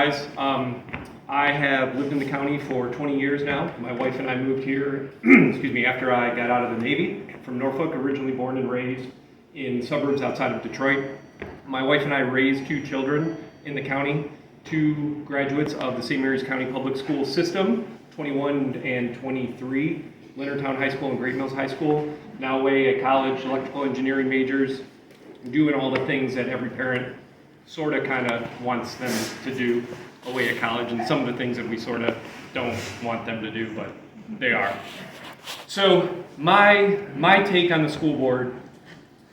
guys. I have lived in the county for 20 years now. My wife and I moved here, excuse me, after I got out of the Navy from Norfolk, originally born and raised in suburbs outside of Detroit. My wife and I raised 2 children in the county, 2 graduates of the St. Mary's County Public School System, 21 and 23, Leonardtown High School and Great Mills High School, now away at college, electrical engineering majors, doing all the things that every parent sort of kind of wants them to do away at college, and some of the things that we sort of don't want them to do, but they are. So my take on the school board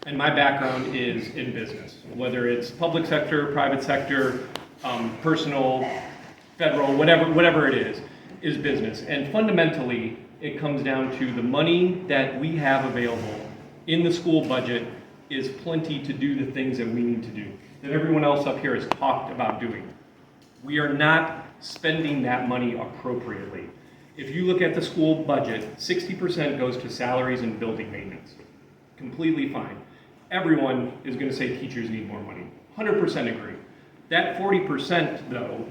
and my background is in business, whether it's public sector, private sector, personal, federal, whatever it is business. And fundamentally, it comes down to the money that we have available in the school budget is plenty to do the things that we need to do, that everyone else up here has talked about doing. We are not spending that money appropriately. If you look at the school budget, 60% goes to salaries and building maintenance. Completely fine. Everyone is going to say teachers need more money. 100% agree. That 40%, though,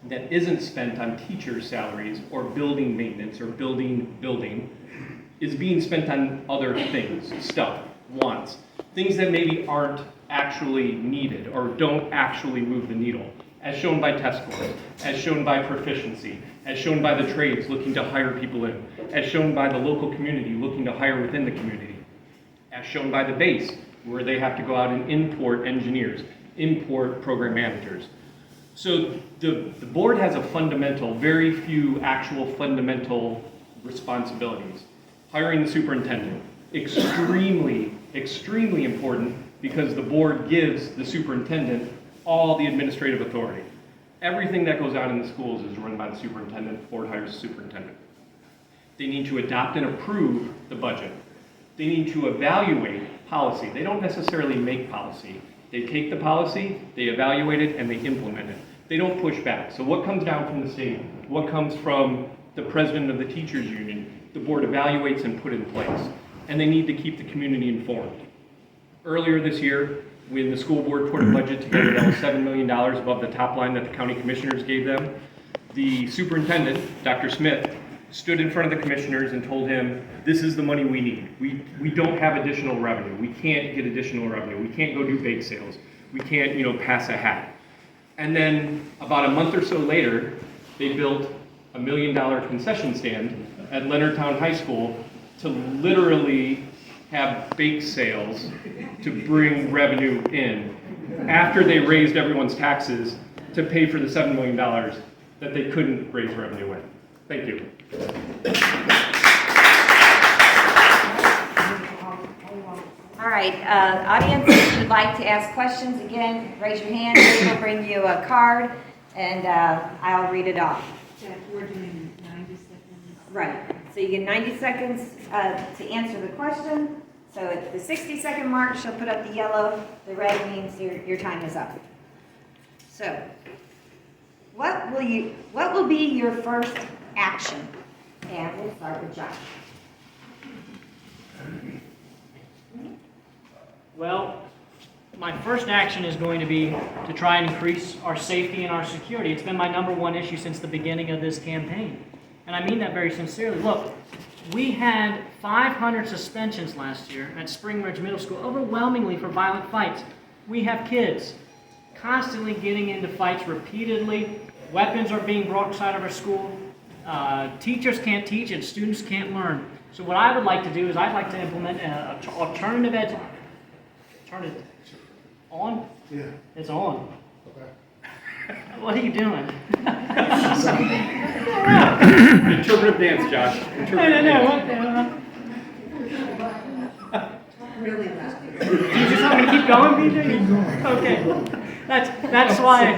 that isn't spent on teachers' salaries or building maintenance or building is being spent on other things, stuff, wants, things that maybe aren't actually needed or don't actually move the needle, as shown by test scores, as shown by proficiency, as shown by the trades looking to hire people in, as shown by the local community looking to hire within the community, as shown by the base, where they have to go out and import engineers, import program managers. So the board has a fundamental, very few actual fundamental responsibilities. Hiring the superintendent, extremely important, because the board gives the superintendent all the administrative authority. Everything that goes on in the schools is run by the superintendent. The board hires the superintendent. They need to adopt and approve the budget. They need to evaluate policy. They don't necessarily make policy. They take the policy, they evaluate it, and they implement it. They don't push back. So what comes down from the state, what comes from the president of the teachers union, the board evaluates and put in place. And they need to keep the community informed. Earlier this year, when the school board put a budget together that was $7 million above the top line that the county commissioners gave them, the superintendent, Dr. Smith, stood in front of the commissioners and told him, this is the money we need. We don't have additional revenue. We can't get additional revenue. We can't go do bake sales. We can't, pass a hat. And then about a month or so later, they built $1 million concession stand at Leonardtown High School to literally have bake sales to bring revenue in after they raised everyone's taxes to pay for the $7 million that they couldn't raise revenue with. Thank you. All right, audience, if you'd like to ask questions, again, raise your hand. We'll bring you a card, and I'll read it off. Jeff, we're doing 90 seconds. Right. So you get 90 seconds to answer the question. So at the 60-second mark, she'll put up the yellow. The red means your time is up. So, what will be your first action? And we'll start with Josh. Well, my first action is going to be to try and increase our safety and our security. It's been my #1 issue since the beginning of this campaign. And I mean that very sincerely. Look, we had 500 suspensions last year at Spring Ridge Middle School, overwhelmingly for violent fights. We have kids constantly getting into fights repeatedly. Weapons are being brought inside of our school. Teachers can't teach and students can't learn. So what I would like to do is I'd like to implement an alternative education. Turn it on? Yeah. It's on. Okay. What are you doing? Interpretive dance, Josh. Interpretive dance. What the hell? Really loud. You just want me to keep going, BJ? Okay. That's why.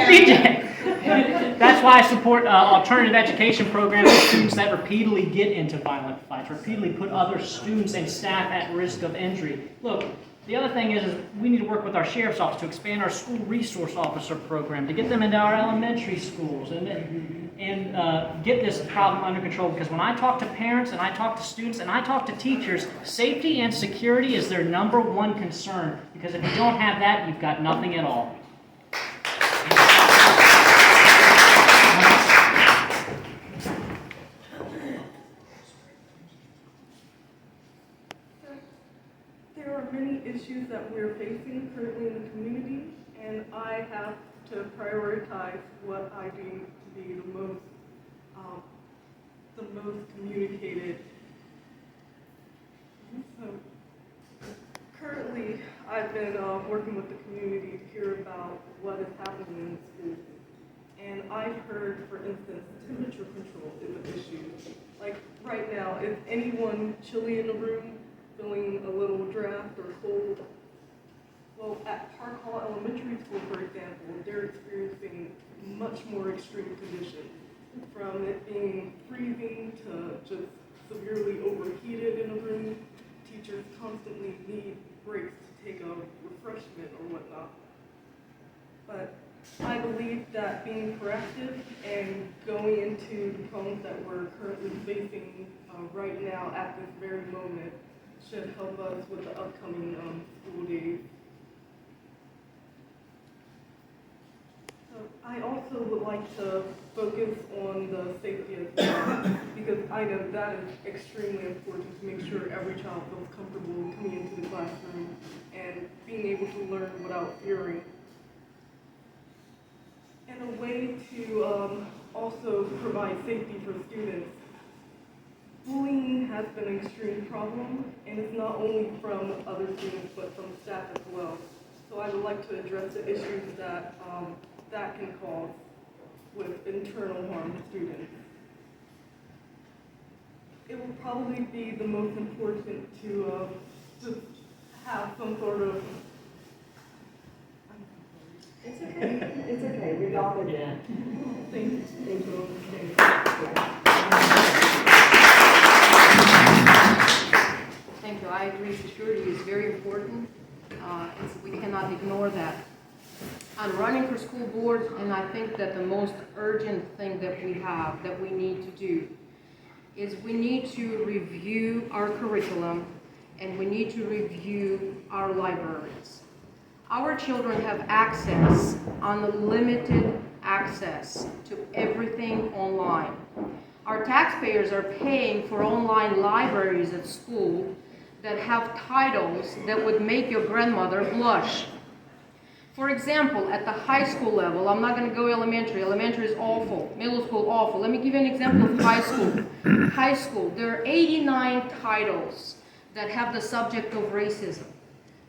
BJ. That's why I support alternative education programs for students that repeatedly get into violent fights, repeatedly put other students and staff at risk of injury. Look, the other thing is we need to work with our sheriff's office to expand our school resource officer program, to get them into our elementary schools and get this problem under control. Because when I talk to parents and I talk to students and I talk to teachers, safety and security is their #1 concern. Because if you don't have that, you've got nothing at all. that we're facing currently in the community, and I have to prioritize what I deem to be the most communicated. So currently, I've been working with the community to hear about what is happening in the schools. And I've heard, for instance, temperature control is an issue. Like right now, is anyone chilly in the room, feeling a little draft or cold? Well, at Park Hall Elementary School, for example, they're experiencing much more extreme conditions, from it being freezing to just severely overheated in the room. Teachers constantly need breaks to take a refreshment or whatnot. But I believe that being proactive and going into the problems that we're currently facing right now at this very moment should help us with the upcoming school days. So I also would like to focus on the safety as well, because I know that is extremely important to make sure every child feels comfortable coming into the classroom and being able to learn without fearing. And a way to also provide safety for students. Bullying has been an extreme problem, and it's not only from other students, but from staff as well. So I would like to address the issues that that can cause with internal harm to students. It will probably be the most important to just have some sort of. It's okay. It's okay. We've all been there. Thank you. Thank you. Thank you. I agree. Security is very important. We cannot ignore that. I'm running for school board, and I think that the most urgent thing that we need to do, is we need to review our curriculum, and we need to review our libraries. Our children have access, unlimited access to everything online. Our taxpayers are paying for online libraries at school that have titles that would make your grandmother blush. For example, at the high school level, I'm not going to go elementary. Elementary is awful. Middle school, awful. Let me give you an example of high school. High school, there are 89 titles that have the subject of racism.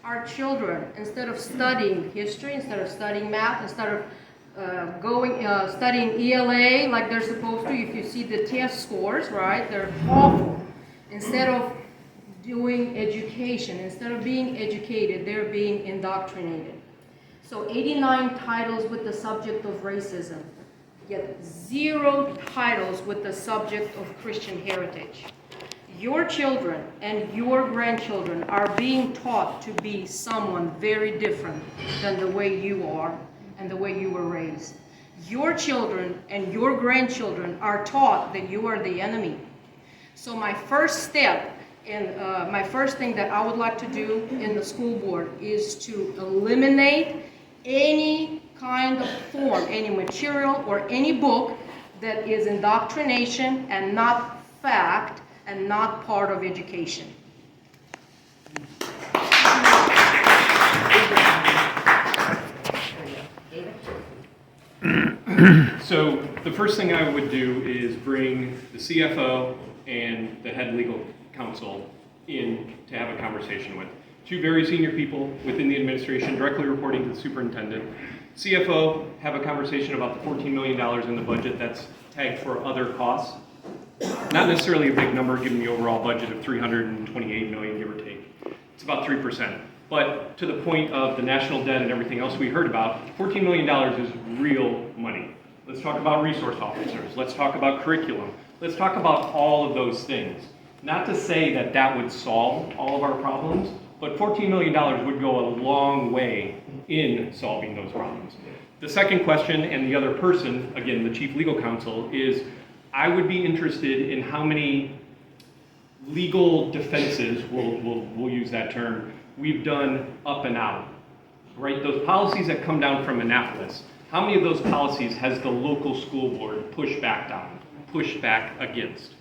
Our children, instead of studying history, instead of studying math, instead of studying ELA like they're supposed to, if you see the test scores, right, they're awful. Instead of doing education, instead of being educated, they're being indoctrinated. So 89 titles with the subject of racism, yet 0 titles with the subject of Christian heritage. Your children and your grandchildren are being taught to be someone very different than the way you are and the way you were raised. Your children and your grandchildren are taught that you are the enemy. So my first step and my first thing that I would like to do in the school board is to eliminate any kind of form, any material or any book that is indoctrination and not fact and not part of education. So the first thing I would do is bring the CFO and the head legal counsel in to have a conversation with. 2 very senior people within the administration directly reporting to the superintendent. CFO, have a conversation about the $14 million in the budget that's tagged for other costs. Not necessarily a big number given the overall budget of $328 million, give or take. It's about 3%. But to the point of the national debt and everything else we heard about, $14 million is real money. Let's talk about resource officers. Let's talk about curriculum. Let's talk about all of those things. Not to say that that would solve all of our problems, but $14 million would go a long way in solving those problems. The second question, and the other person, again, the chief legal counsel, is I would be interested in how many legal defenses, we'll use that term, we've done up and out, right? Those policies that come down from Annapolis, how many of those policies has the local school board pushed back down, pushed back against?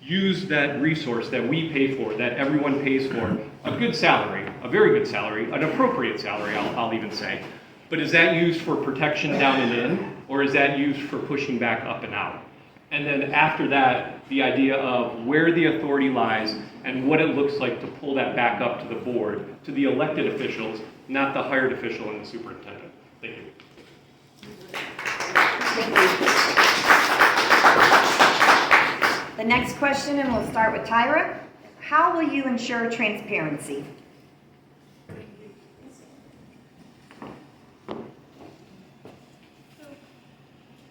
Use that resource that we pay for, that everyone pays for, a good salary, a very good salary, an appropriate salary, I'll even say. But is that used for protection down and in, or is that used for pushing back up and out? And then after that, the idea of where the authority lies and what it looks like to pull that back up to the board, to the elected officials, not the hired official and the superintendent. Thank you. The next question, and we'll start with Tyra. How will you ensure transparency?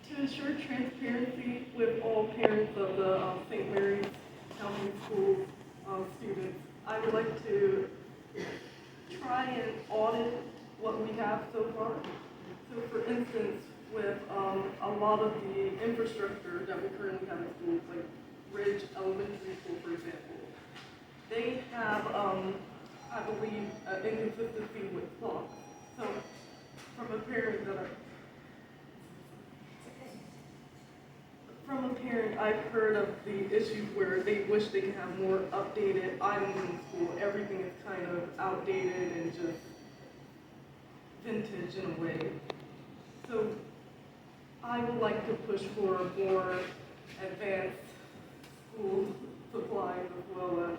To ensure transparency with all parents of the St. Mary's County Schools students, I would like to try and audit what we have so far. So for instance, with a lot of the infrastructure that we currently have in schools, like Ridge Elementary School, for example, they have, I believe, an inconsistency with clocks. So from a parent I've heard of the issues where they wish they could have more updated items in school. Everything is kind of outdated and just vintage in a way. So I would like to push for more advanced school supplies as well as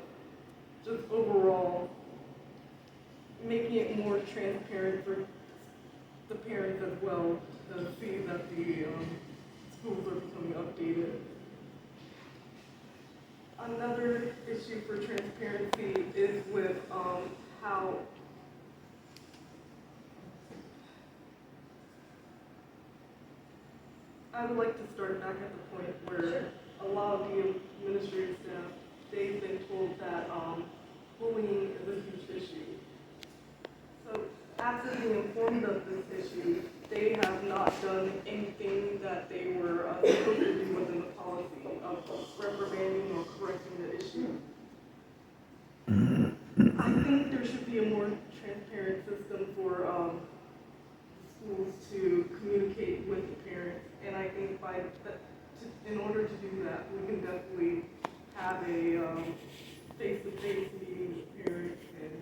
just overall making it more transparent for the parents as well to see that the schools are becoming updated. Another issue for transparency is with how I would like to start back at the point where a lot of the administrative staff, they've been told that bullying is a huge issue. So after being informed of this issue, they have not done anything that they were supposed to do within the policy of reprimanding or correcting the issue. I think there should be a more transparent system for schools to communicate with the parents, and I think in order to do that, we can definitely have a face-to-face meeting with parents and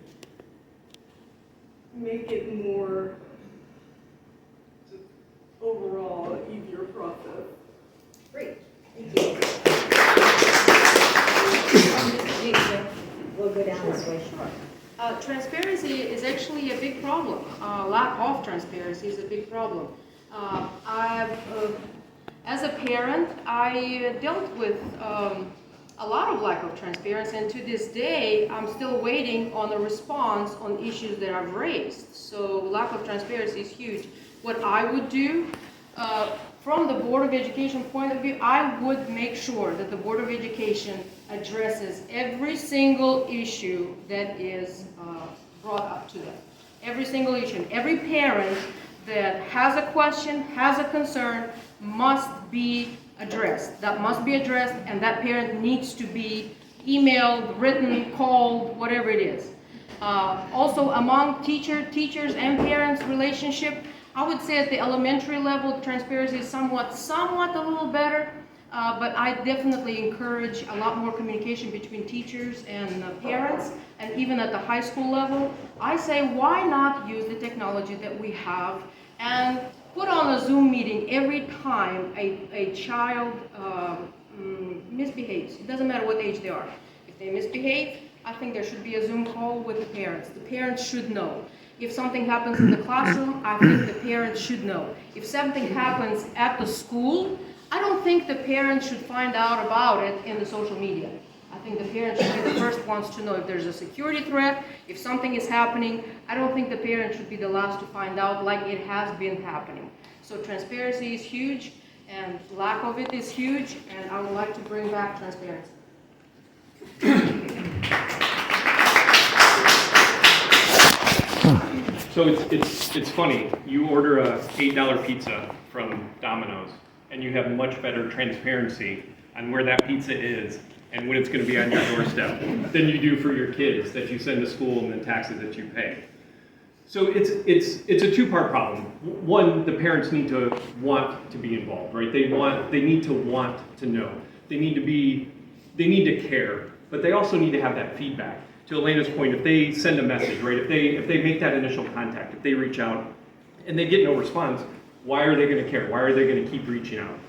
make it more just overall easier process. Great, thank you. We'll go down this way. Sure. Transparency is actually a big problem. Lack of transparency is a big problem. As a parent, I dealt with a lot of lack of transparency, and to this day, I'm still waiting on a response on issues that I've raised. So lack of transparency is huge. What I would do, from the Board of Education point of view, I would make sure that the Board of Education addresses every single issue that is brought up to them. Every single issue. Every parent that has a question, has a concern, must be addressed. That must be addressed, and that parent needs to be emailed, written, called, whatever it is. Also, among teachers and parents relationship, I would say at the elementary level, transparency is somewhat a little better, but I definitely encourage a lot more communication between teachers and parents, and even at the high school level. I say, why not use the technology that we have and put on a Zoom meeting every time a child misbehaves. It doesn't matter what age they are. If they misbehave, I think there should be a Zoom call with the parents. The parents should know. If something happens in the classroom, I think the parents should know. If something happens at the school, I don't think the parents should find out about it in the social media. I think the parents should be the first ones to know if there's a security threat, if something is happening. I don't think the parents should be the last to find out like it has been happening. So transparency is huge, and lack of it is huge, and I would like to bring back transparency. So it's funny, you order a $8 pizza from Domino's, and you have much better transparency on where that pizza is and when it's going to be on your doorstep than you do for your kids that you send to school and the taxes that you pay. So it's a two-part problem. One, the parents need to want to be involved, right? They need to want to know. They need to care, but they also need to have that feedback. to Elena's point, if they send a message, right, if they make that initial contact, if they reach out and they get no response, why are they going to care? Why are they going to keep reaching out?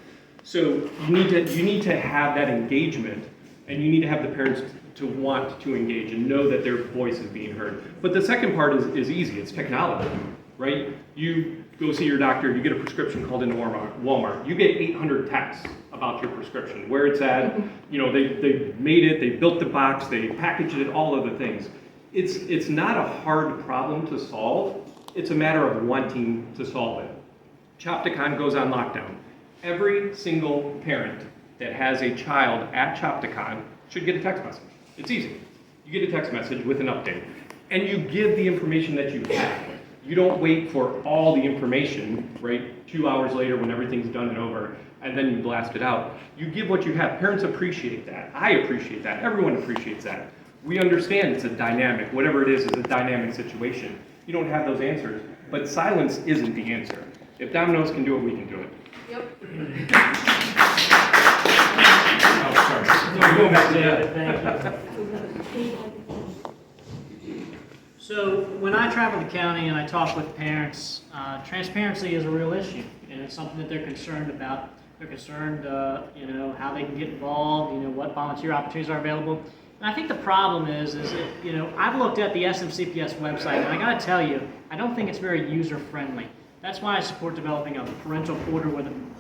So you need to have that engagement, and you need to have the parents to want to engage and know that their voice is being heard. But the second part is easy. It's technology, right? You go see your doctor, you get a prescription called into Walmart. You get 800 texts about your prescription, where it's at. You know, they made it, they built the box, they packaged it, all of the things. It's not a hard problem to solve. It's a matter of wanting to solve it. Chopticon goes on lockdown. Every single parent that has a child at Chopticon should get a text message. It's easy. You get a text message with an update, and you give the information that you have. You don't wait for all the information, right, 2 hours later when everything's done and over, and then you blast it out. You give what you have. Parents appreciate that. I appreciate that. Everyone appreciates that. We understand it's a dynamic, whatever it is a dynamic situation. You don't have those answers, but silence isn't the answer. If Domino's can do it, we can do it. Yep. Oh, sorry. No, go back to So when I travel the county and I talk with parents, transparency is a real issue, and it's something that they're concerned about. They're concerned, you know, how they can get involved, you know, what volunteer opportunities are available. And I think the problem is that, you know, I've looked at the SMCPS website, and I got to tell you, I don't think it's very user-friendly. That's why I support developing a parental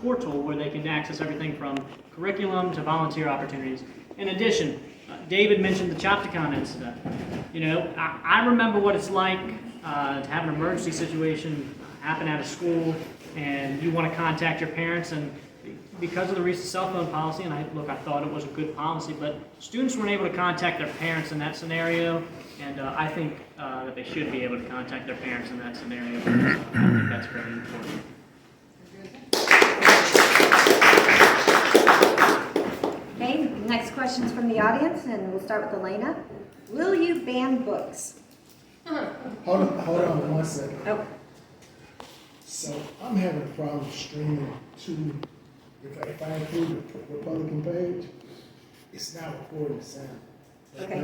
portal where they can access everything from curriculum to volunteer opportunities. In addition, David mentioned the Chopticon incident. You know, I remember what it's like to have an emergency situation happen at a school, and you want to contact your parents, and because of the recent cell phone policy, and I thought it was a good policy, but students weren't able to contact their parents in that scenario, and I think that they should be able to contact their parents in that scenario. Because, I think that's very important. Okay, next question's from the audience, and we'll start with Elena. Will you ban books? Hold on 1 second. Oh, So I'm having a problem streaming to, if I include the Republican page, it's not recording the sound. Okay.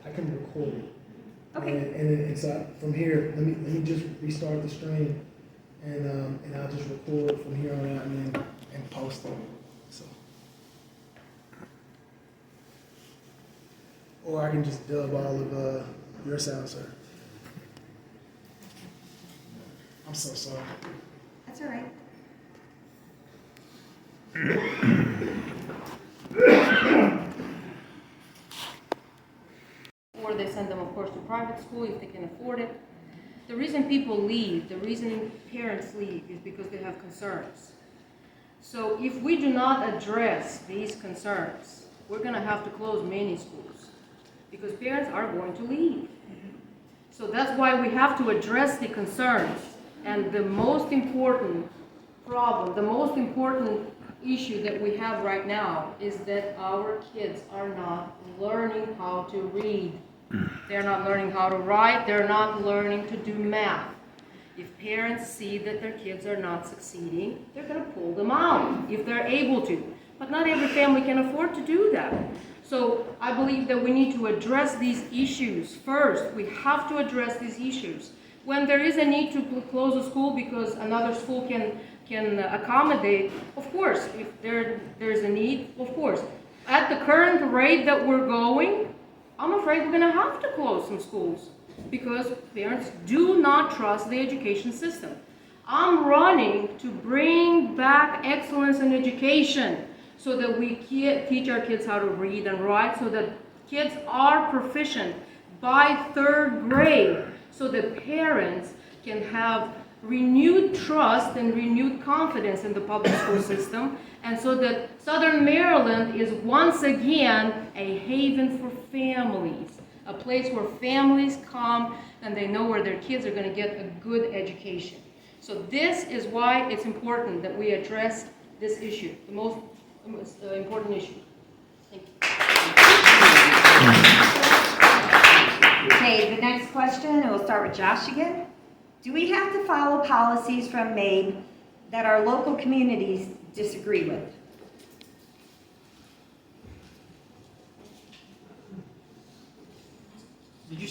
I can record it. okay. And so from here, let me just restart the stream, and I'll just record from here on out and post it. So, or I can just dub all of your sound, sir. I'm so sorry. That's all right. Or they send them, of course, to private school if they can afford it. The reason people leave, the reason parents leave is because they have concerns. So if we do not address these concerns, we're going to have to close many schools because parents are going to leave. So that's why we have to address the concerns. And the most important problem, the most important issue that we have right now is that our kids are not learning how to read. They're not learning how to write. They're not learning to do math. If parents see that their kids are not succeeding, they're going to pull them out if they're able to. But not every family can afford to do that. So I believe that we need to address these issues first. We have to address these issues. When there is a need to close a school because another school can accommodate, of course, if there's a need, of course. At the current rate that we're going, I'm afraid we're going to have to close some schools because parents do not trust the education system. I'm running to bring back excellence in education so that we teach our kids how to read and write, so that kids are proficient by 3rd grade, so that parents can have renewed trust and renewed confidence in the public school system, and so that Southern Maryland is once again a haven for families, a place where families come and they know where their kids are going to get a good education. So this is why it's important that we address this issue, the most important issue. Thank you. Okay, the next question, and we'll start with Josh again. Do we have to follow policies from Maine that our local communities disagree with?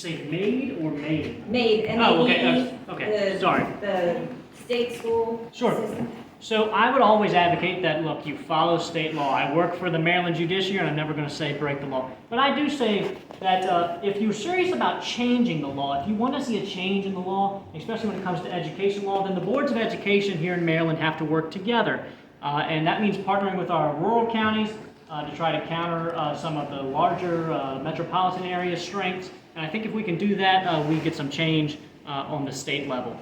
say made or made? Made, Oh, okay, M-A-D-E. okay, the- sorry. The state school Sure. system. So I would always advocate that, look, you follow state law. I work for the Maryland judiciary, and I'm never going to say break the law. But I do say that if you're serious about changing the law, if you want to see a change in the law, especially when it comes to education law, then the boards of education here in Maryland have to work together. And that means partnering with our rural counties to try to counter some of the larger metropolitan area strengths. And I think if we can do that, we get some change on the state level.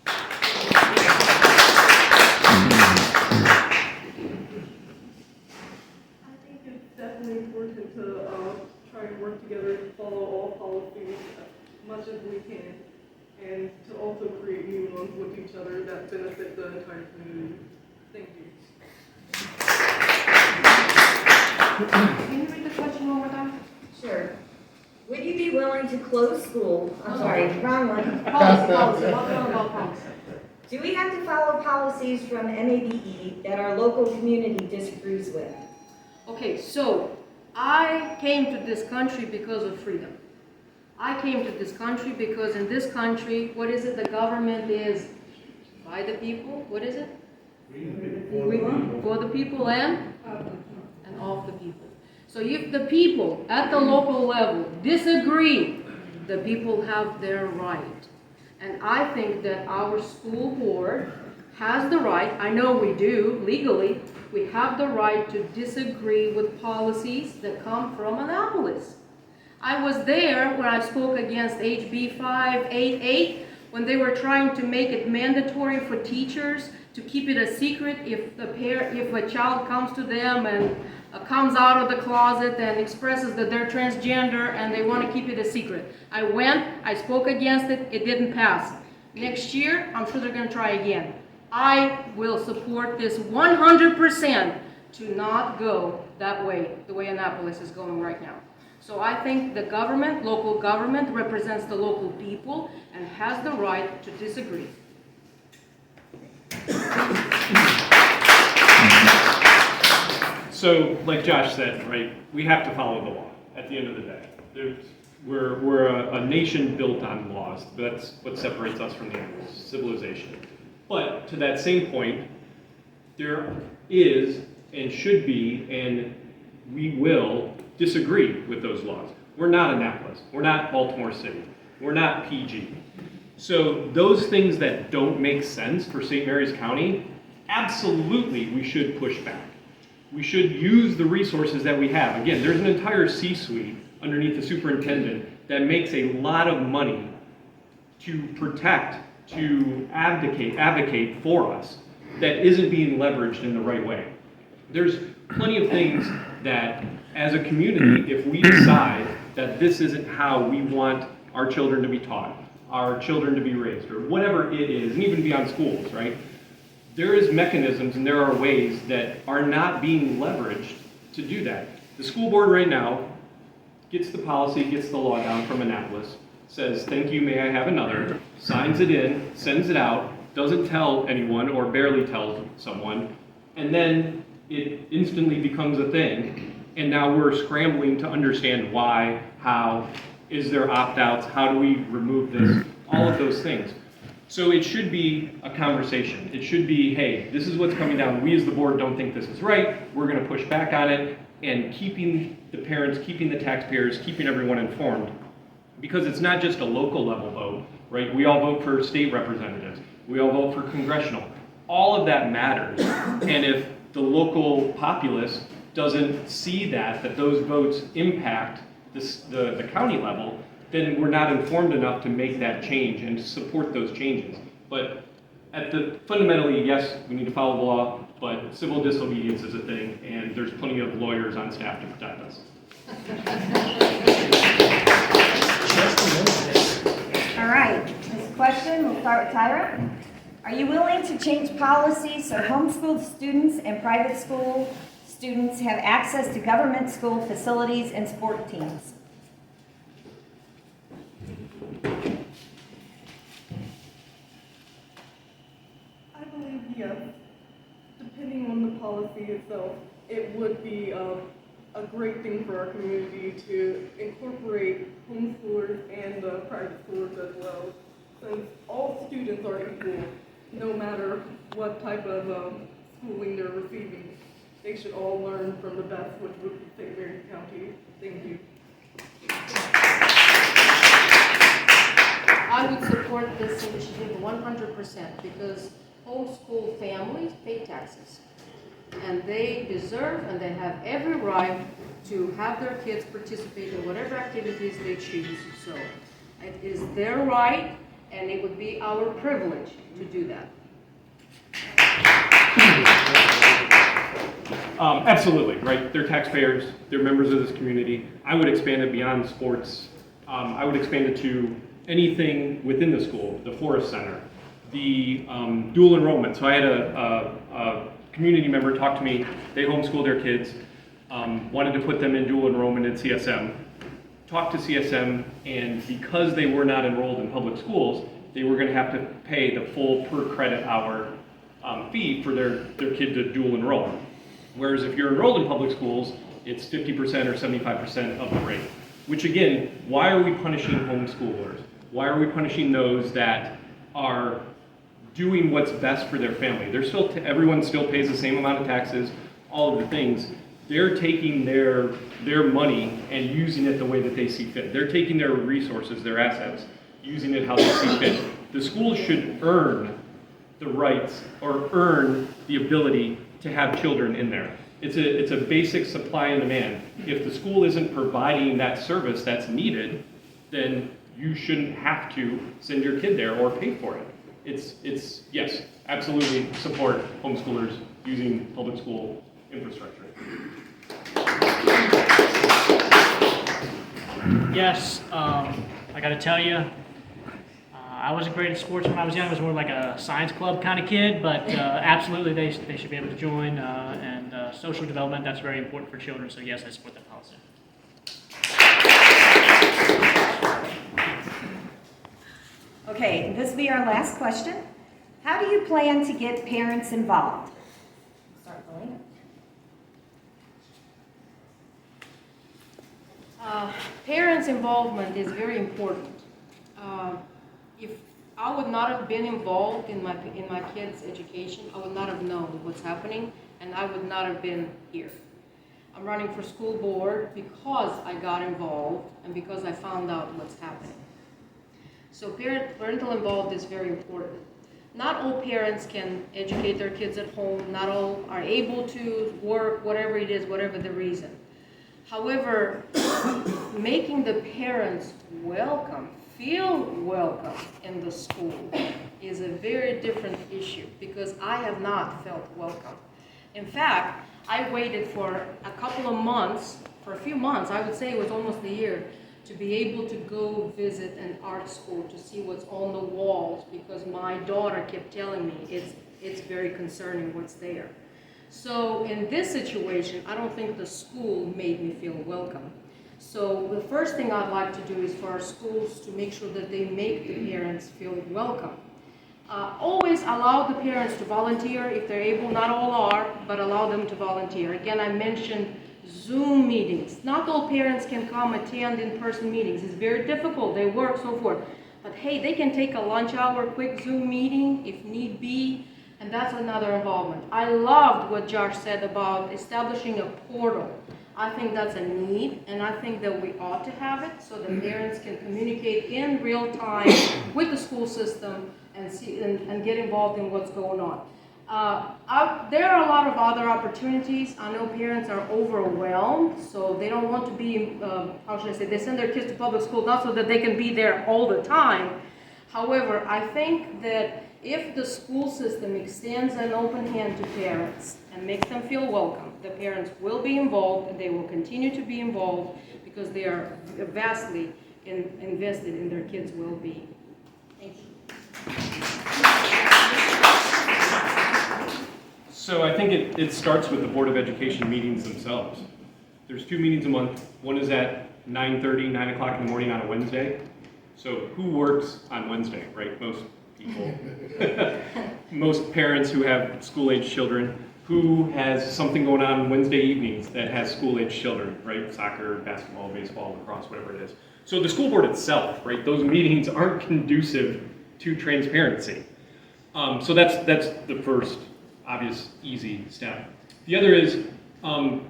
I think it's definitely important to try and work together to follow all policies as much as we can, and to also create new ones with each other that benefit the entire community. Thank you. Can you read the question one more time? Sure. Would you be willing to close school, I'm sorry, wrong one. Policy, what about policy? Do we have to follow policies from MABE that our local community disagrees with? Okay, so I came to this country because of freedom. I came to this country because in this country, what is it? The government is by the people. What is it? For the people and of the people. So if the people at the local level disagree, the people have their right. And I think that our school board has the right, I know we do legally, we have the right to disagree with policies that come from Annapolis. I was there when I spoke against HB 588 when they were trying to make it mandatory for teachers to keep it a secret if a child comes to them and comes out of the closet and expresses that they're transgender and they want to keep it a secret. I went, I spoke against it, it didn't pass. Next year, I'm sure they're going to try again. I will support this 100% to not go that way, the way Annapolis is going right now. So I think the government, local government, represents the local people and has the right to disagree. So, like Josh said, right, we have to follow the law at the end of the day. We're a nation built on laws. That's what separates us from the animals, civilization. But to that same point, there is and should be, and we will disagree with those laws. We're not Annapolis. We're not Baltimore City. We're not PG. So those things that don't make sense for St. Mary's County, absolutely we should push back. We should use the resources that we have. Again, there's an entire C-suite underneath the superintendent that makes a lot of money to protect, to advocate for us that isn't being leveraged in the right way. There's plenty of things that, as a community, if we decide that this isn't how we want our children to be taught, our children to be raised, or whatever it is, and even beyond schools, right? There is mechanisms and there are ways that are not being leveraged to do that. The school board right now gets the policy, gets the law down from Annapolis, says, thank you, may I have another, signs it in, sends it out, doesn't tell anyone or barely tells someone, and then it instantly becomes a thing. And now we're scrambling to understand why, how, is there opt-outs, how do we remove this, all of those things. So it should be a conversation. It should be, hey, this is what's coming down. We as the board don't think this is right. We're going to push back on it, and keeping the parents, keeping the taxpayers, keeping everyone informed. Because it's not just a local level vote, right? We all vote for state representatives. We all vote for congressional. All of that matters. And if the local populace doesn't see that those votes impact the county level, then we're not informed enough to make that change and to support those changes. But fundamentally, yes, we need to follow the law, but civil disobedience is a thing, and there's plenty of lawyers on staff to protect us. All right, this question, we'll start with Tyra. Are you willing to change policies so homeschooled students and private school students have access to government school facilities and sport teams? I believe yes. Depending on the policy itself, it would be a great thing for our community to incorporate homeschoolers and private schools as well, since all students are equal, no matter what type of schooling they're receiving. They should all learn from the best, which would be St. Mary's County. Thank you. I would support this initiative 100% because homeschool families pay taxes. And they deserve and they have every right to have their kids participate in whatever activities they choose. So it is their right and it would be our privilege to do that. Absolutely, right? They're taxpayers, they're members of this community. I would expand it beyond sports. I would expand it to anything within the school, the Forest Center, the dual enrollment. So I had a community member talk to me, they homeschool their kids, wanted to put them in dual enrollment at CSM, talked to CSM, and because they were not enrolled in public schools, they were gonna have to pay the full per credit hour fee for their kid to dual enroll. Whereas if you're enrolled in public schools, it's 50% or 75% of the rate. Which again, why are we punishing homeschoolers? Why are we punishing those that are doing what's best for their family? They're still, everyone still pays the same amount of taxes, all of the things. They're taking their money and using it the way that they see fit. They're taking their resources, their assets, using it how they see fit. The school should earn the rights or earn the ability to have children in there. It's a basic supply and demand. If the school isn't providing that service that's needed, then you shouldn't have to send your kid there or pay for it. It's yes, absolutely support homeschoolers using public school infrastructure. Yes, I gotta tell you, I wasn't great at sports when I was young. I was more like a science club kind of kid, but absolutely they should be able to join. And social development, that's very important for children, so yes, I support that policy. Okay, this will be our last question. How do you plan to get parents involved? Start Colleen. Parents' involvement is very important. If I would not have been involved in my kids' education, I would not have known what's happening, and I would not have been here. I'm running for school board because I got involved and because I found out what's happening. So parental involvement is very important. Not all parents can educate their kids at home. Not all are able to work, whatever it is, whatever the reason. However, making the parents feel welcome in the school is a very different issue because I have not felt welcome. In fact, I waited for a couple of months, for a few months, I would say it was almost a year, to be able to go visit an art school to see what's on the walls because my daughter kept telling me it's very concerning what's there. So in this situation, I don't think the school made me feel welcome. So the first thing I'd like to do is for our schools to make sure that they make the parents feel welcome. Always allow the parents to volunteer if they're able. Not all are, but allow them to volunteer. Again, I mentioned Zoom meetings. Not all parents can come attend in-person meetings. It's very difficult. They work, so forth. But hey, they can take a lunch hour, quick Zoom meeting if need be, and that's another involvement. I loved what Josh said about establishing a portal. I think that's a need, and I think that we ought to have it so that parents can communicate in real time with the school system and see and get involved in what's going on. There are a lot of other opportunities. I know parents are overwhelmed, so they don't want to be, how should I say, they send their kids to public school not so that they can be there all the time. However, I think that if the school system extends an open hand to parents and makes them feel welcome, the parents will be involved and they will continue to be involved because they are vastly invested in their kids' well-being. Thank you. So I think it starts with the Board of Education meetings themselves. There's 2 meetings a month. One is at 9:30, 9 o'clock in the morning on a Wednesday. So who works on Wednesday, right? Most people. Most parents who have school-age children. who has something going on Wednesday evenings that has school-age children, right? Soccer, basketball, baseball, lacrosse, whatever it is. So the school board itself, right? Those meetings aren't conducive to transparency. So that's the first obvious, easy step. The other is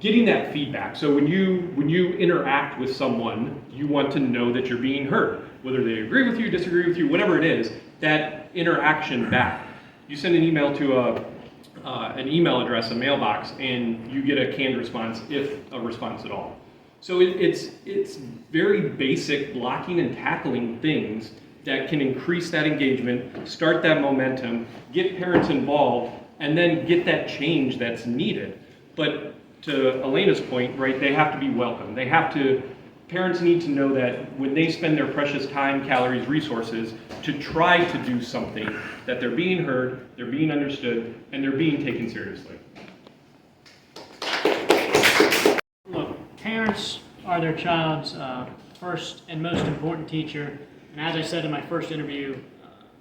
getting that feedback. So when you interact with someone, you want to know that you're being heard, whether they agree with you, disagree with you, whatever it is. That interaction back. You send an email to an email address, a mailbox, and you get a canned response, if a response at all. So it's very basic blocking and tackling things that can increase that engagement, start that momentum, get parents involved, and then get that change that's needed. But to Elena's point, right, they have to be welcome. Parents need to know that when they spend their precious time, calories, resources to try to do something, that they're being heard, they're being understood, and they're being taken seriously. Look, parents are their child's first and most important teacher. And as I said in my first interview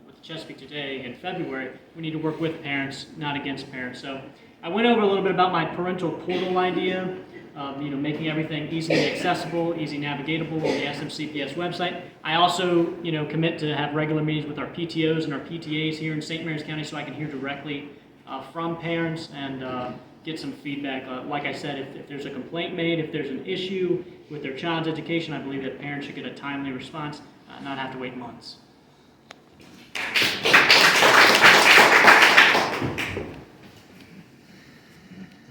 with Chesapeake Today in February, we need to work with parents, not against parents. So I went over a little bit about my parental portal idea, making everything easily accessible, easy navigatable on the SMCPS website. I also, commit to have regular meetings with our PTOs and our PTAs here in St. Mary's County so I can hear directly from parents and get some feedback. Like I said, if there's a complaint made, if there's an issue with their child's education, I believe that parents should get a timely response, not have to wait months.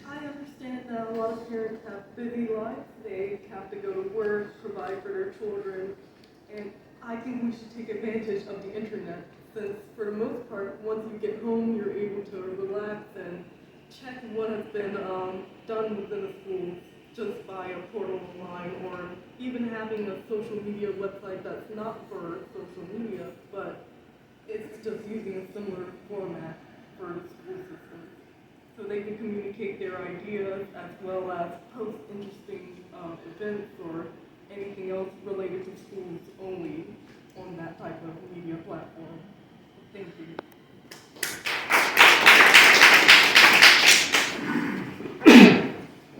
I understand that a lot of parents have busy lives. They have to go to work, provide for their children, and I think we should take advantage of the internet since, for the most part, once you get home, you're able to relax and check what has been done within the school just by a portal online, or even having a social media website that's not for social media, but it's just using a similar format for the school system. So they can communicate their ideas as well as post interesting events or anything else related to schools only on that type of media platform. Thank you.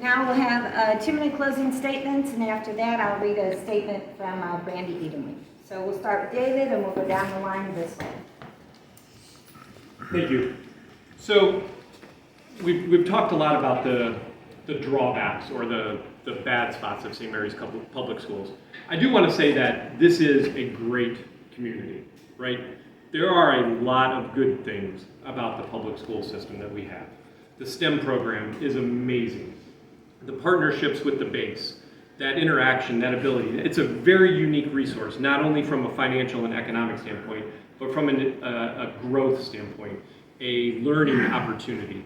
Now we'll have 2-minute closing statements, and after that, I'll read a statement from Brandy Edenly. So we'll start with David, and we'll go down the line this way. Thank you. So we've talked a lot about the drawbacks or the bad spots of St. Mary's Public Schools. I do want to say that this is a great community, right? There are a lot of good things about the public school system that we have. The STEM program is amazing. The partnerships with the base, that interaction, that ability, it's a very unique resource, not only from a financial and economic standpoint, but from a growth standpoint, a learning opportunity.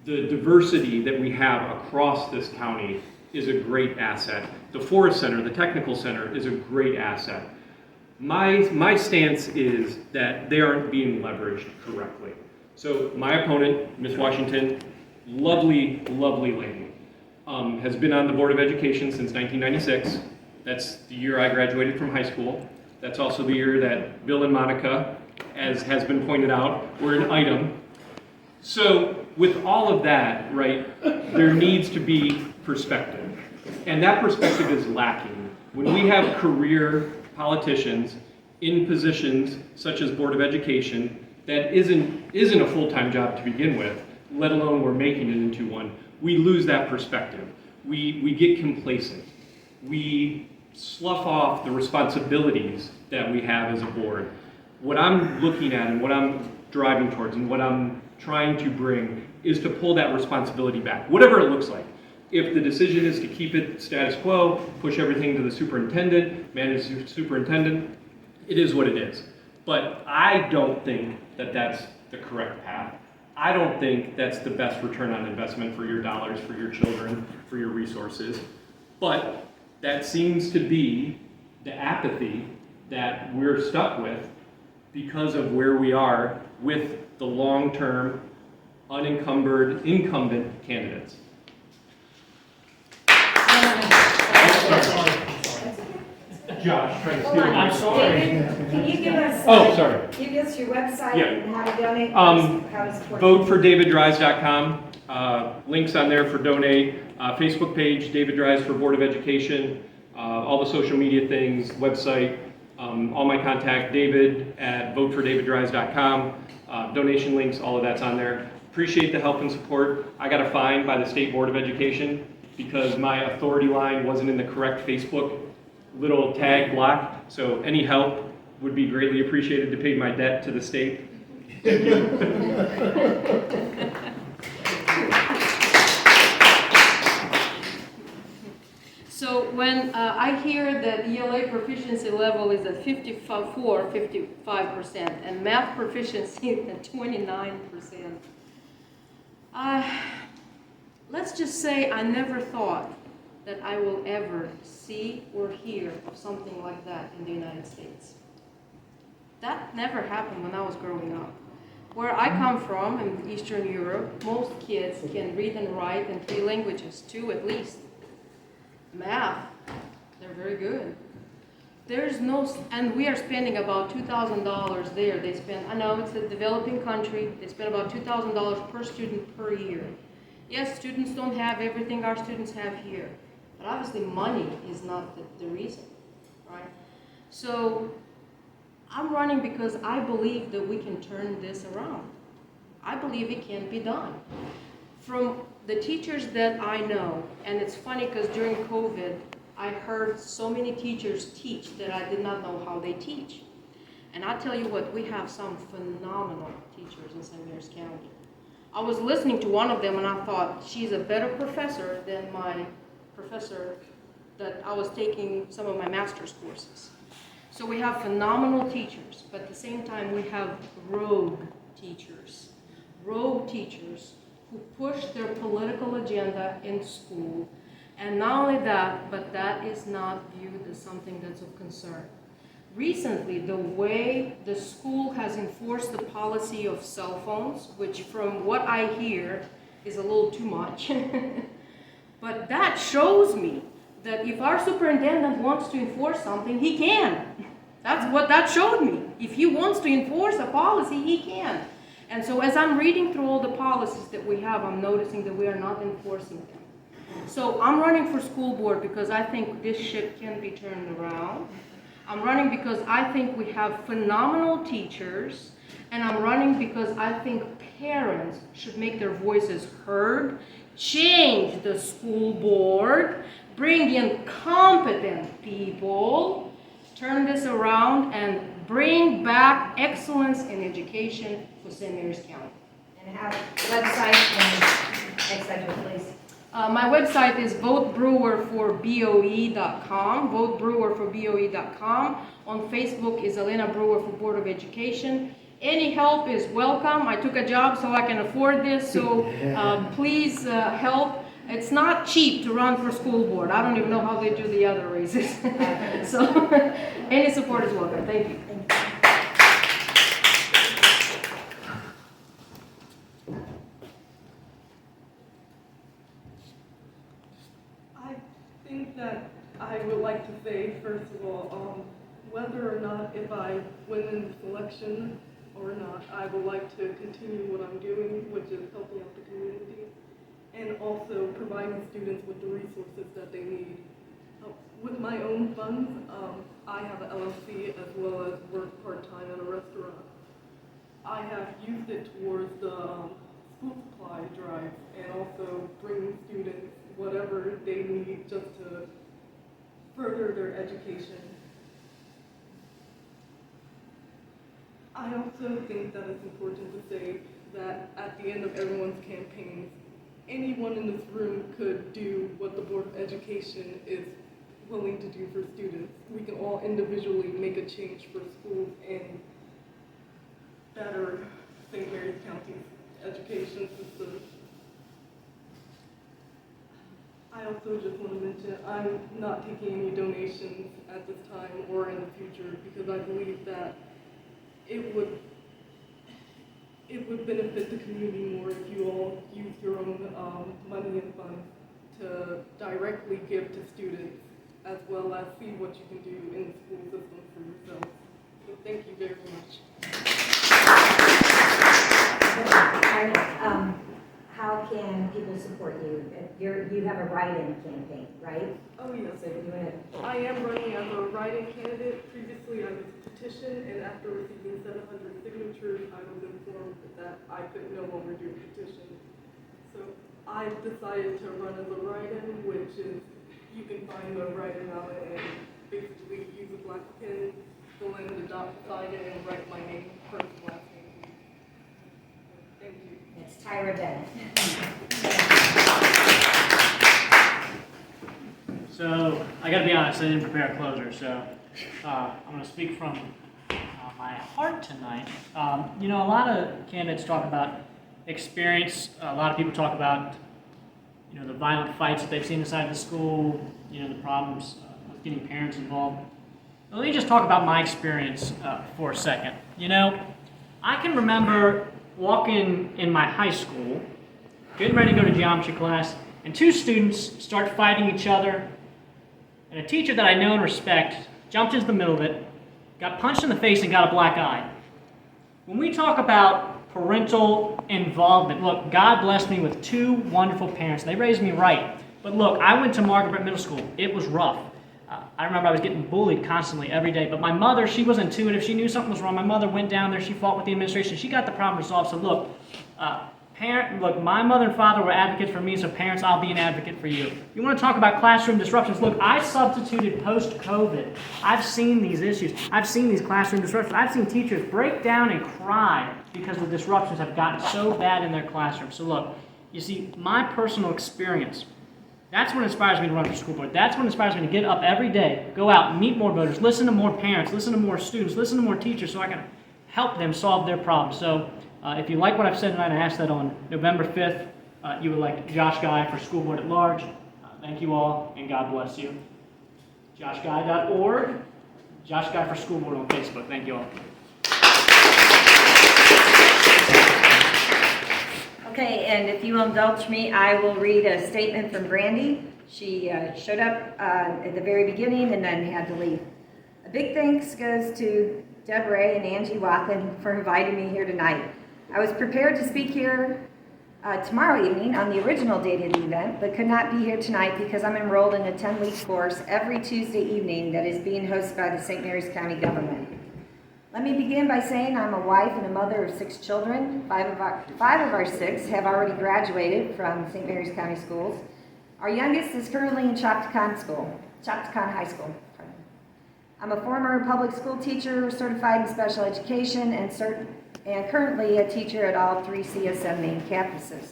The diversity that we have across this county is a great asset. The Forest Center, the Technical Center, is a great asset. My stance is that they aren't being leveraged correctly. So my opponent, Ms. Washington, lovely, lovely lady, has been on the Board of Education since 1996. That's the year I graduated from high school. That's also the year that Bill and Monica, as has been pointed out, were an item. So with all of that, right, there needs to be perspective. And that perspective is lacking. When we have career politicians in positions such as Board of Education, that isn't a full-time job to begin with, let alone we're making it into one, we lose that perspective. We get complacent. We slough off the responsibilities that we have as a board. What I'm looking at and what I'm driving towards and what I'm trying to bring is to pull that responsibility back, whatever it looks like. If the decision is to keep it status quo, push everything to the superintendent, manage the superintendent, it is what it is. But I don't think that that's the correct path. I don't think that's the best return on investment for your dollars, for your children, for your resources. But that seems to be the apathy that we're stuck with because of where we are with the long-term, unencumbered, incumbent candidates. Josh trying to Hold steal on. my. I'm sorry. David, can you give us? Oh, sorry. Give us your website Yeah. and how to donate, how to support. VoteForDavidDries.com. Links on there for donate. Facebook page, David Dries for Board of Education. All the social media things, website, all my contact, David at VoteForDavidDries.com. Donation links, all of that's on there. Appreciate the help and support. I got a fine by the State Board of Education because my authority line wasn't in the correct Facebook little tag block. So any help would be greatly appreciated to pay my debt to the state. Thank you. So when I hear that ELA proficiency level is at 55%, and math proficiency is at 29%, let's just say I never thought that I will ever see or hear of something like that in the United States. That never happened when I was growing up. Where I come from, in Eastern Europe, most kids can read and write in 3 languages, 2 at least. Math, they're very good. There's no, and we are spending about $2,000 there. They spend, I know it's a developing country, they spend about $2,000 per student per year. Yes, students don't have everything our students have here, but obviously money is not the reason, right? So I'm running because I believe that we can turn this around. I believe it can be done. From the teachers that I know, and it's funny because during COVID, I heard so many teachers teach that I did not know how they teach. And I tell you what, we have some phenomenal teachers in St. Mary's County. I was listening to one of them and I thought, she's a better professor than my professor that I was taking some of my master's courses. So we have phenomenal teachers, but at the same time we have rogue teachers. Rogue teachers who push their political agenda in school. And not only that, but that is not viewed as something that's of concern. Recently, the way the school has enforced the policy of cell phones, which from what I hear is a little too much, but that shows me that if our superintendent wants to enforce something, he can. That's what that showed me. If he wants to enforce a policy, he can. And so as I'm reading through all the policies that we have, I'm noticing that we are not enforcing them. So I'm running for school board because I think this ship can be turned around. I'm running because I think we have phenomenal teachers, and I'm running because I think parents should make their voices heard, change the school board, bring in competent people, turn this around, and bring back excellence in education for St. Mary's County. And have website and next slide, please. My website is votebrewerforboe.com, votebrewerforboe.com. On Facebook is Elena Brewer for Board of Education. Any help is welcome. I took a job so I can afford this, so please help. It's not cheap to run for school board. I don't even know how they do the other races. So any support is welcome. Thank you. I think that I would like to say, first of all, whether or not if I win in the election or not, I would like to continue what I'm doing, which is helping out the community, and also providing students with the resources that they need. With my own funds, I have an LLC as well as work part-time at a restaurant. I have used it towards the school supply drive and also bringing students whatever they need just to further their education. I also think that it's important to say that at the end of everyone's campaigns, anyone in this room could do what the Board of Education is willing to do for students. We can all individually make a change for schools and better St. Mary's County's education system. I also just want to mention I'm not taking any donations at this time or in the future because I believe that it would benefit the community more if you all use your own money and funds to directly give to students as well as see what you can do in the school system for yourself. So thank you very much. How can people support you? You have a write-in campaign, right? Oh, yes. So you want to, I am running as a write-in candidate. Previously, I was petitioned, and after receiving 700 signatures, I was informed that I could no longer do a petition. So I decided to run as a write-in, which is, you can find the write-in ballot and basically use a black pen, fill in the dot beside it, and write my name, first, last name. Thank you. it's Tyra Bennett. So, I gotta be honest, I didn't prepare a closer, so I'm gonna speak from my heart tonight. You know, a lot of candidates talk about experience, a lot of people talk about, you know, the violent fights that they've seen inside the school, you know, the problems with getting parents involved. Let me just talk about my experience for a second. You know, I can remember walking in my high school, getting ready to go to geometry class, and two students start fighting each other, and a teacher that I know and respect jumped into the middle of it, got punched in the face, and got a black eye. When we talk about parental involvement, look, God blessed me with two wonderful parents. They raised me right. But look, I went to Margaret Brett Middle School. It was rough. I remember I was getting bullied constantly every day. But my mother, she was intuitive. She knew something was wrong. My mother went down there. She fought with the administration. She got the problem resolved. So look, look, my mother and father were advocates for me, so parents, I'll be an advocate for you. You want to talk about classroom disruptions? Look, I substituted post-COVID. I've seen these issues. I've seen these classroom disruptions. I've seen teachers break down and cry because the disruptions have gotten so bad in their classroom. So look, you see, my personal experience, that's what inspires me to run for school board. That's what inspires me to get up every day, go out, meet more voters, listen to more parents, listen to more students, listen to more teachers so I can help them solve their problems. So if you like what I've said tonight, I ask that on November 5th, you would elect Josh Guy for school board at large. Thank you all, and God bless you. JoshGuy.org, Josh Guy for school board on Facebook. Thank you all. Okay, and if you will indulge me, I will read a statement from Brandy. She showed up at the very beginning and then had to leave. A big thanks goes to Deborah and Angie Wathen for inviting me here tonight. I was prepared to speak here tomorrow evening on the original date of the event, but could not be here tonight because I'm enrolled in a 10-week course every Tuesday evening that is being hosted by the St. Mary's County government. Let me begin by saying I'm a wife and a mother of 6 children. Five of our 6 have already graduated from St. Mary's County schools. Our youngest is currently in Choctaw High School. I'm a former public school teacher, certified in special education, and currently a teacher at all 3 CSM main campuses.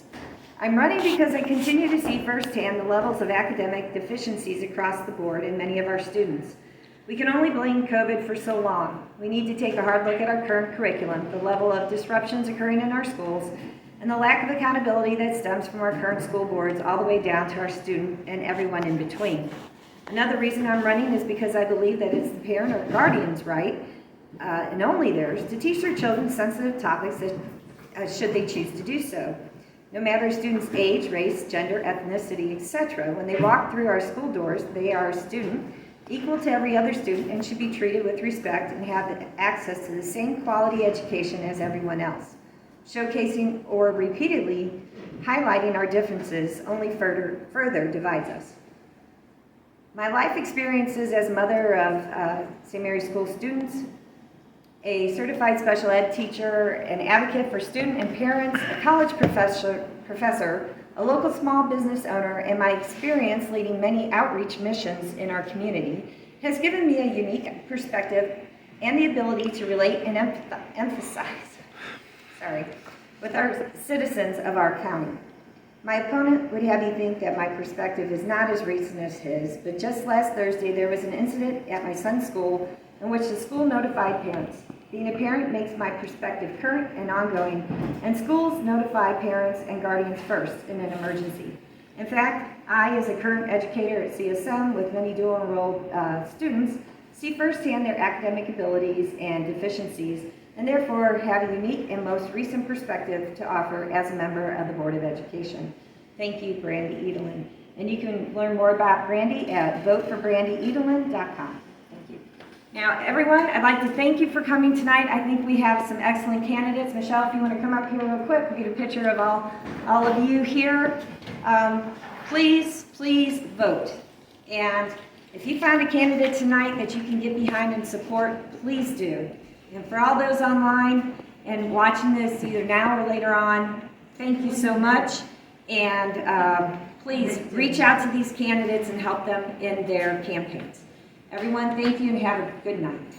I'm running because I continue to see firsthand the levels of academic deficiencies across the board in many of our students. We can only blame COVID for so long. We need to take a hard look at our current curriculum, the level of disruptions occurring in our schools, and the lack of accountability that stems from our current school boards all the way down to our student and everyone in between. Another reason I'm running is because I believe that it's the parent or guardian's right, and only theirs, to teach their children sensitive topics should they choose to do so. No matter a student's age, race, gender, ethnicity, etc., when they walk through our school doors, they are a student, equal to every other student, and should be treated with respect and have access to the same quality education as everyone else. Showcasing or repeatedly highlighting our differences only further divides us. My life experiences as mother of St. Mary's School students, a certified special ed teacher, an advocate for student and parents, a college professor, a local small business owner, and my experience leading many outreach missions in our community has given me a unique perspective and the ability to relate and empathize with our citizens of our county. My opponent would have you think that my perspective is not as recent as his, but just last Thursday there was an incident at my son's school in which the school notified parents. Being a parent makes my perspective current and ongoing, and schools notify parents and guardians first in an emergency. In fact, I, as a current educator at CSM with many dual enrolled students, see firsthand their academic abilities and deficiencies, and therefore have a unique and most recent perspective to offer as a member of the Board of Education. Thank you, Brandy Edelin. And you can learn more about Brandy at votefordbrandyedelman.com. Thank you. Now, everyone, I'd like to thank you for coming tonight. I think we have some excellent candidates. Michelle, if you want to come up here real quick, we'll get a picture of all of you here. Please vote. And if you find a candidate tonight that you can get behind and support, please do. And for all those online and watching this either now or later on, thank you so much. And please reach out to these candidates and help them in their campaigns. Everyone, thank you and have a good night.